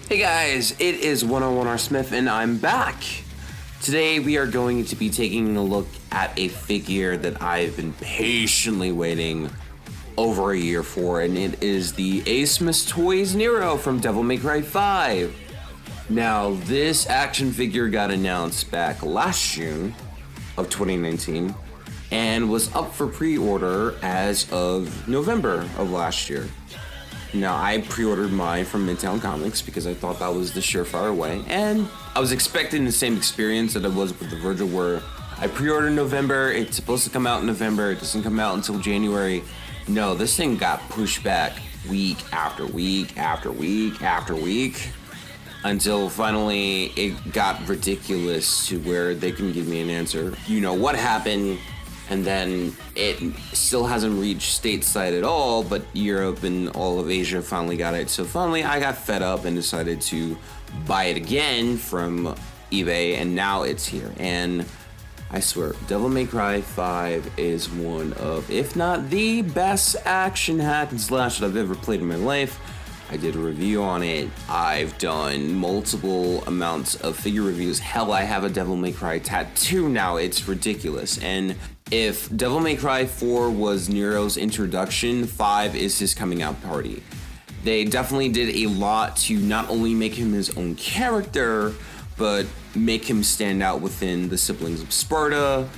Hey guys, it is 101R Smith and I'm back. Today we are going to be taking a look at a figure that I've been patiently waiting over a year for, and it is the Asmus Toys Nero from Devil May Cry 5. Now, this action figure got announced back last June of 2019 and was up for pre-order as of November of last year. Now, I pre-ordered mine from Midtown Comics because I thought that was the surefire way, and I was expecting the same experience that I was with the Vergil, where I pre-ordered in November, it's supposed to come out in November, it doesn't come out until January. No, this thing got pushed back week after week after week after week, until finally it got ridiculous to where they couldn't give me an answer. You know what happened? And then it still hasn't reached stateside at all, but Europe and all of Asia finally got it. So finally I got fed up and decided to buy it again from eBay, and now it's here. And I swear, Devil May Cry 5 is one of, if not the best action hack and slash that I've ever played in my life. I did a review on it. I've done multiple amounts of figure reviews. Hell, I have a Devil May Cry tattoo now. It's ridiculous. And if Devil May Cry 4 was Nero's introduction, 5 is his coming out party. They definitely did a lot to not only make him his own character, but make him stand out within the siblings of Sparta,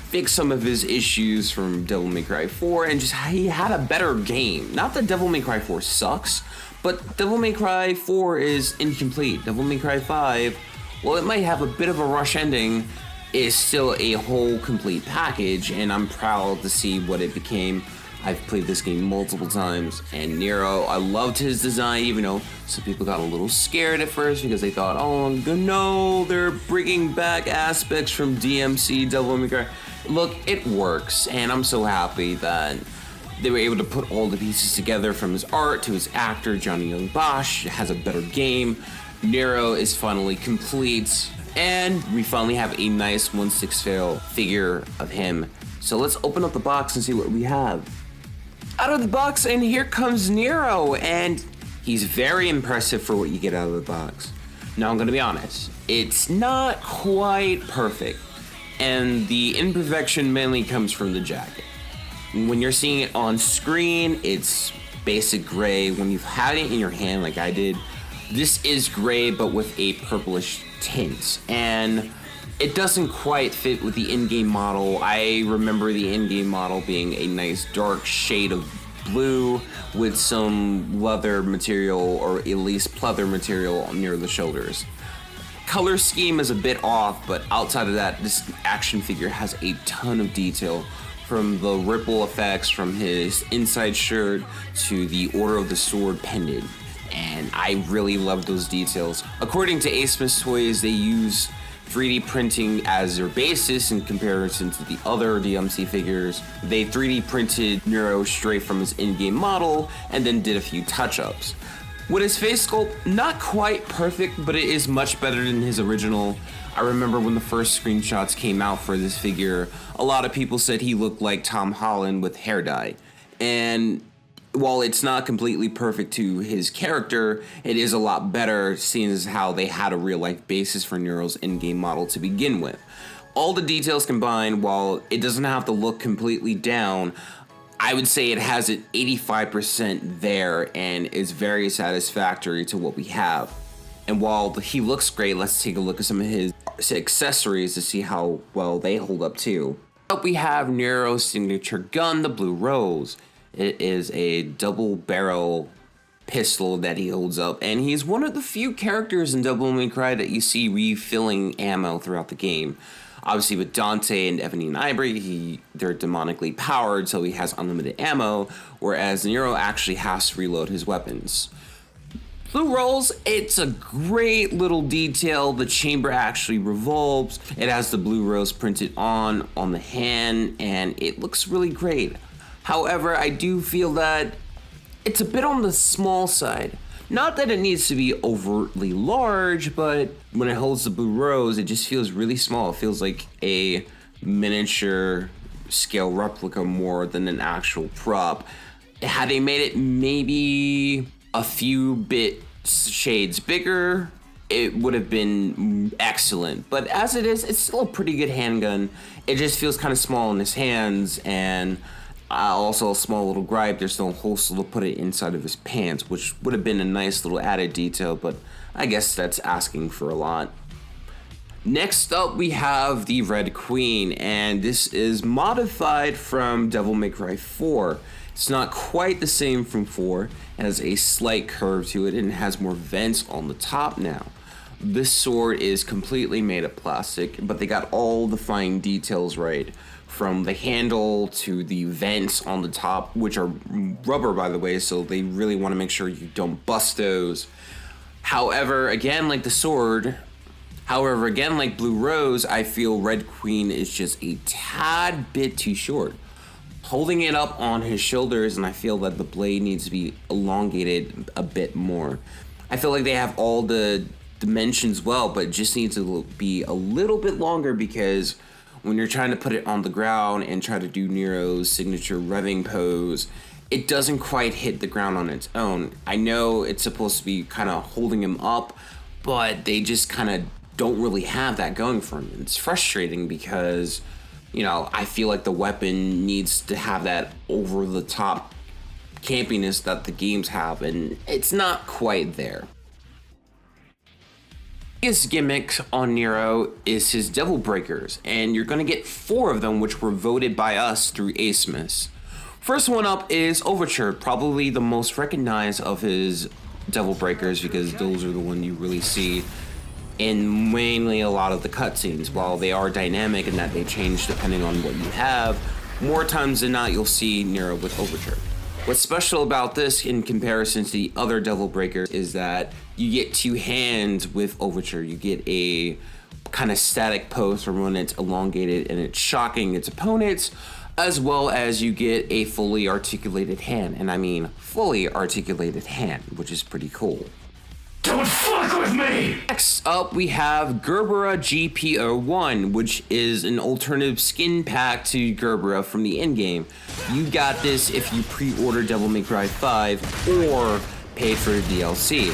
fix some of his issues from Devil May Cry 4, and just he had a better game. Not that Devil May Cry 4 sucks, but Devil May Cry 4 is incomplete. Devil May Cry 5, well, it might have a bit of a rush ending, is still a whole complete package, and I'm proud to see what it became. I've played this game multiple times, and Nero, I loved his design, even though some people got a little scared at first because they thought, oh no, they're bringing back aspects from DMC Devil May Cry. Look, it works, and I'm so happy that they were able to put all the pieces together, from his art to his actor. Johnny Young Bosch has a better game. Nero is finally complete, and we finally have a nice 1/6 scale figure of him. So let's open up the box and see what we have. Out of the box, and here comes Nero, and he's very impressive for what you get out of the box. Now, I'm gonna be honest, it's not quite perfect, and the imperfection mainly comes from the jacket. When you're seeing it on screen, it's basic gray. When you've had it in your hand like I did, this is gray but with a purplish tint, and it doesn't quite fit with the in-game model. I remember the in-game model being a nice dark shade of blue with some leather material, or at least pleather material near the shoulders. Color scheme is a bit off, but outside of that, this action figure has a ton of detail, from the ripple effects from his inside shirt to the Order of the Sword pendant, and I really love those details. According to Asmus Toys, they use 3D printing as their basis in comparison to the other DMC figures. They 3D printed Nero straight from his in-game model and then did a few touch-ups. With his face sculpt, not quite perfect, but it is much better than his original. I remember when the first screenshots came out for this figure, a lot of people said he looked like Tom Holland with hair dye. And while it's not completely perfect to his character, it is a lot better, seeing as how they had a real-life basis for Nero's in-game model to begin with. All the details combined, while it doesn't have to look completely down, I would say it has it 85% there and is very satisfactory to what we have. And while he looks great, let's take a look at some of his accessories to see how well they hold up too. Up we have Nero's signature gun, the Blue Rose. It is a double barrel pistol that he holds up, and he's one of the few characters in Devil May Cry that you see refilling ammo throughout the game. Obviously with Dante and Ebony and Ivory, they're demonically powered, so he has unlimited ammo, whereas Nero actually has to reload his weapons. Blue Rolls, it's a great little detail. The chamber actually revolves. It has the Blue Rose printed on the hand, and it looks really great. However, I do feel that it's a bit on the small side. Not that it needs to be overtly large, but when it holds the Blue Rose, it just feels really small. It feels like a miniature scale replica more than an actual prop. Had they made it maybe a few bit shades bigger, it would have been excellent. But as it is, it's still a pretty good handgun. It just feels kind of small in his hands, and also a small little gripe, there's no holster to put it inside of his pants, which would have been a nice little added detail, but I guess that's asking for a lot. Next up, we have the Red Queen, and this is modified from Devil May Cry 4. It's not quite the same from 4. It has a slight curve to it, and it has more vents on the top now. This sword is completely made of plastic, but they got all the fine details right, from the handle to the vents on the top, which are rubber, by the way, so they really want to make sure you don't bust those. However, again, like Blue Rose, I feel Red Queen is just a tad bit too short. Holding it up on his shoulders, and I feel that the blade needs to be elongated a bit more. I feel like they have all the dimensions well, but it just needs to be a little bit longer, because when you're trying to put it on the ground and try to do Nero's signature revving pose, it doesn't quite hit the ground on its own. I know it's supposed to be kind of holding him up, but they just kind of don't really have that going for him. It's frustrating because, you know, I feel like the weapon needs to have that over-the-top campiness that the games have, and it's not quite there. His gimmick on Nero is his Devil Breakers, and you're going to get 4 of them, which were voted by us through Asmus. First one up is Overture, probably the most recognized of his Devil Breakers, because those are the ones you really see in mainly a lot of the cutscenes. While they are dynamic in that they change depending on what you have, more times than not you'll see Nero with Overture. What's special about this in comparison to the other Devil Breakers is that you get 2 hands with Overture. You get a kind of static pose from when it's elongated and it's shocking its opponents, as well as you get a fully articulated hand. And I mean fully articulated hand, which is pretty cool. Don't fuck with me! Next up, we have Gerbera GP01, which is an alternative skin pack to Gerbera from the endgame. You got this if you pre-order Devil May Cry 5 or paid for the DLC.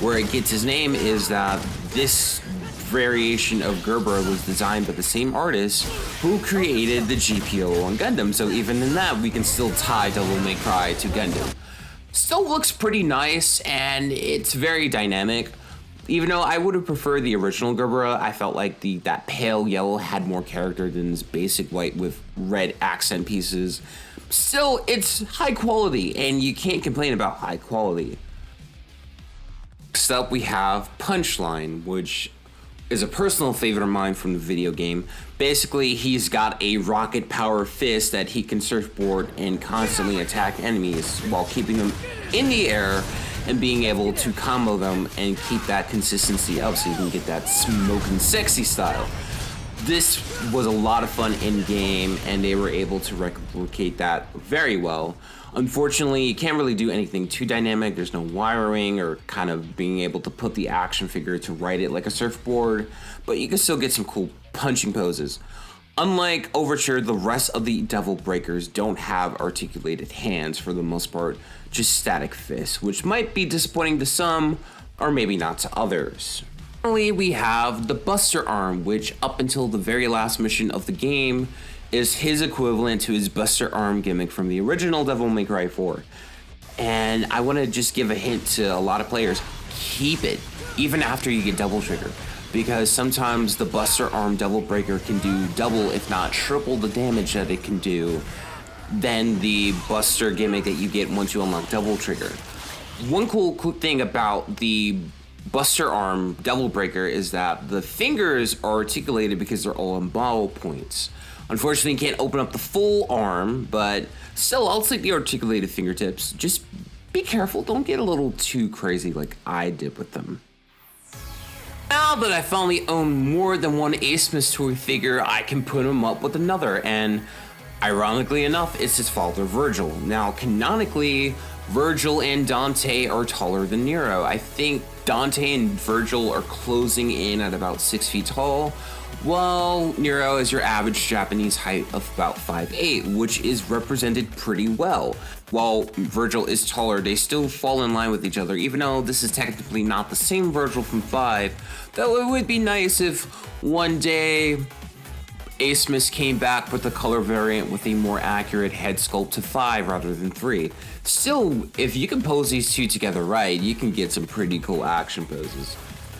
Where it gets his name is that this variation of Gerbera was designed by the same artist who created the GP01 Gundam, so even in that, we can still tie Devil May Cry to Gundam. Still looks pretty nice, and it's very dynamic. Even though I would have preferred the original Gerbera, I felt like that pale yellow had more character than this basic white with red accent pieces. Still, it's high quality, and you can't complain about high quality. Next up, we have Punchline, which is a personal favorite of mine from the video game. Basically, he's got a rocket power fist that he can surfboard and constantly attack enemies while keeping them in the air and being able to combo them and keep that consistency up so you can get that smoking sexy style. This was a lot of fun in game, and they were able to replicate that very well. Unfortunately, you can't really do anything too dynamic. There's no wiring or kind of being able to put the action figure to ride it like a surfboard, but you can still get some cool punching poses. Unlike Overture, the rest of the Devil Breakers don't have articulated hands for the most part, just static fists, which might be disappointing to some, or maybe not to others. Finally, we have the Buster Arm, which up until the very last mission of the game is his equivalent to his Buster Arm gimmick from the original Devil May Cry 4. And I want to just give a hint to a lot of players, keep it, even after you get Double Trigger, because sometimes the Buster Arm Devil Breaker can do double, if not triple the damage that it can do than the Buster gimmick that you get once you unlock Double Trigger. One cool thing about the Buster Arm Devil Breaker is that the fingers are articulated because they're all on ball points. Unfortunately, you can't open up the full arm, but still, I'll take the articulated fingertips. Just be careful, don't get a little too crazy like I did with them. Now that I finally own more than one Asmus Toy figure, I can put him up with another, and ironically enough, it's his father, Vergil. Now, canonically, Vergil and Dante are taller than Nero. I think Dante and Vergil are closing in at about 6 feet tall, while Nero is your average Japanese height of about 5'8", which is represented pretty well. while Vergil is taller, they still fall in line with each other, even though this is technically not the same Vergil from 5. Though it would be nice if one day Asmus came back with a color variant with a more accurate head sculpt to 5 rather than 3. Still, if you can pose these two together right, you can get some pretty cool action poses.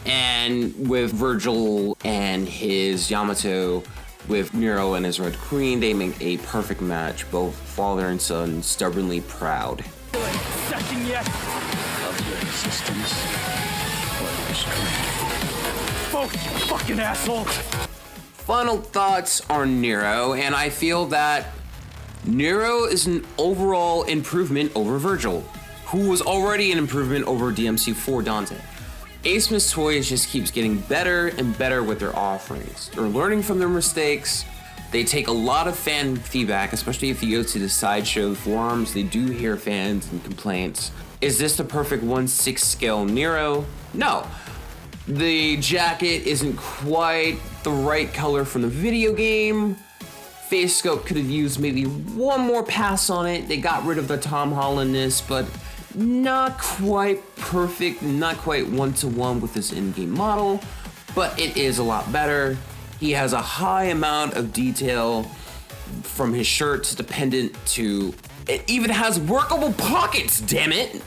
And with Vergil and his Yamato, with Nero and his Red Queen, they make a perfect match, both father and son, stubbornly proud. Second yet of your existence or your strength. Focus, you fucking asshole! Final thoughts on Nero, and I feel that Nero is an overall improvement over Vergil, who was already an improvement over DMC4 Dante. Asmus Toys just keeps getting better and better with their offerings. They're learning from their mistakes. They take a lot of fan feedback, especially if you go to the sideshow forums. They do hear fans and complaints. Is this the perfect 1/6 scale Nero? No. The jacket isn't quite the right color from the video game. Face sculpt could have used maybe one more pass on it. They got rid of the Tom Hollandness, but not quite perfect, not quite one-to-one with this in-game model, but it is a lot better. He has a high amount of detail from his shirt to the pendant to, it even has workable pockets, damn it!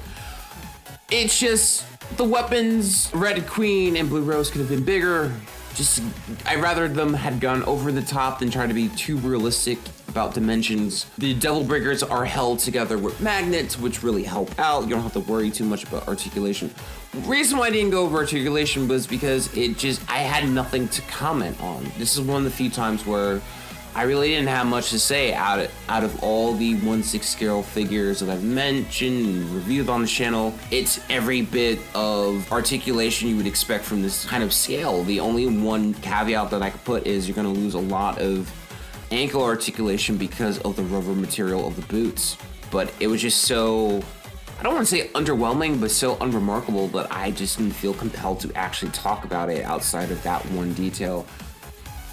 It's just, the weapons, Red Queen and Blue Rose could have been bigger. Just, I'd rather them had gone over the top than try to be too realistic about dimensions. The Devil Breakers are held together with magnets, which really help out. You don't have to worry too much about articulation. Reason why I didn't go over articulation was because I had nothing to comment on. This is one of the few times where I really didn't have much to say out of all the 1/6 scale figures that I've mentioned and reviewed on the channel. It's every bit of articulation you would expect from this kind of scale. The only one caveat that I could put is you're going to lose a lot of ankle articulation because of the rubber material of the boots. But it was just so, I don't want to say underwhelming, but so unremarkable that I just didn't feel compelled to actually talk about it outside of that one detail.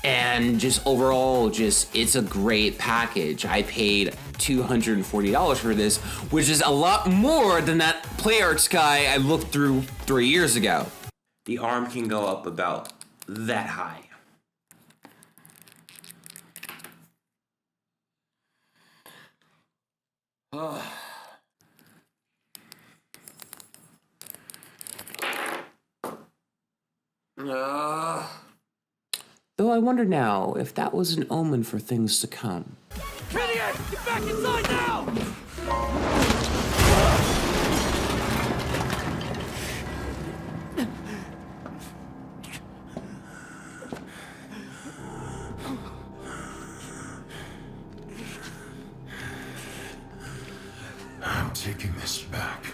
And just overall, it's a great package. I paid $240 for this, which is a lot more than that Play Arts guy I looked through 3 years ago. The arm can go up about that high. Though I wonder now if that was an omen for things to come. Idiot! Get back inside now! I'm taking this back.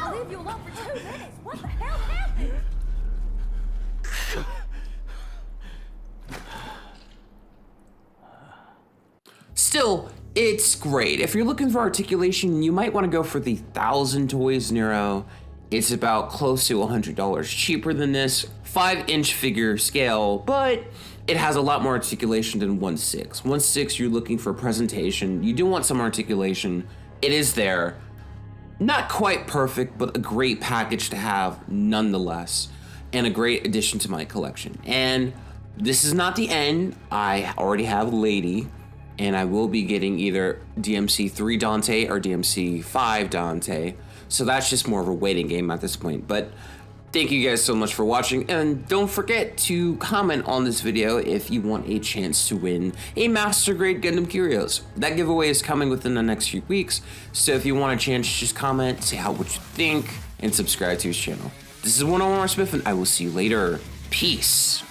I'll leave you alone for 2 minutes. What the hell happened? Still, it's great. If you're looking for articulation, you might want to go for the 1,000 Toys Nero. It's about close to $100 cheaper than this 5-inch figure scale, but it has a lot more articulation than 1/6. 1/6, you're looking for presentation. You do want some articulation. It is there. Not quite perfect, but a great package to have nonetheless, and a great addition to my collection. And this is not the end. I already have Lady, and I will be getting either DMC3 Dante or DMC5 Dante. So that's just more of a waiting game at this point. But thank you guys so much for watching, and don't forget to comment on this video if you want a chance to win a Master Grade Gundam Curios. That giveaway is coming within the next few weeks, so if you want a chance, just comment, say what you think, and subscribe to his channel. This is 101 Smith, and I will see you later. Peace.